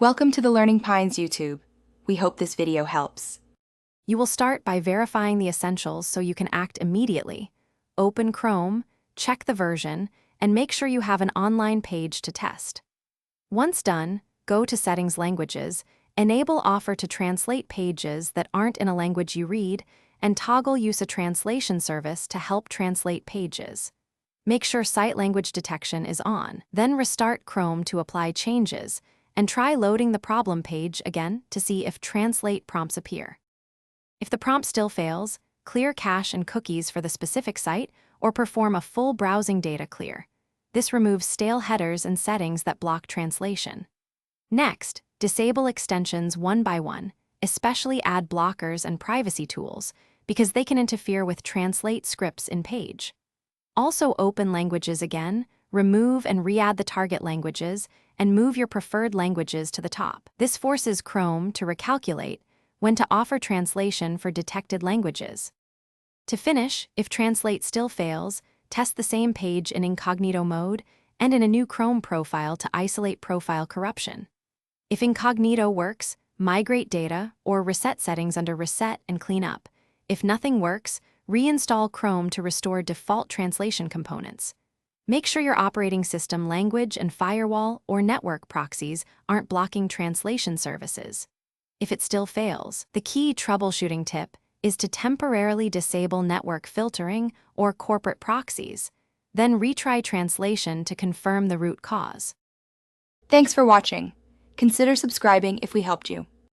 Welcome to the Learning Pines YouTube. We hope this video helps. You will start by verifying the essentials so you can act immediately. Open Chrome, check the version, and make sure you have an online page to test. Once done, go to Settings Languages, enable Offer to translate pages that aren't in a language you read, and toggle Use a translation service to help translate pages. Make sure Site Language Detection is on, then restart Chrome to apply changes, and try loading the problem page again to see if translate prompts appear. If the prompt still fails, clear cache and cookies for the specific site or perform a full browsing data clear. This removes stale headers and settings that block translation. Next, disable extensions one by one, especially ad blockers and privacy tools, because they can interfere with translate scripts in page. Also open languages again, remove and re-add the target languages, and move your preferred languages to the top. This forces Chrome to recalculate when to offer translation for detected languages. To finish, if translate still fails, test the same page in incognito mode and in a new Chrome profile to isolate profile corruption. If incognito works, migrate data or reset settings under Reset and clean up. If nothing works, reinstall Chrome to restore default translation components. Make sure your operating system language and firewall or network proxies aren't blocking translation services. If it still fails, the key troubleshooting tip is to temporarily disable network filtering or corporate proxies, then retry translation to confirm the root cause. Thanks for watching. Consider subscribing if we helped you.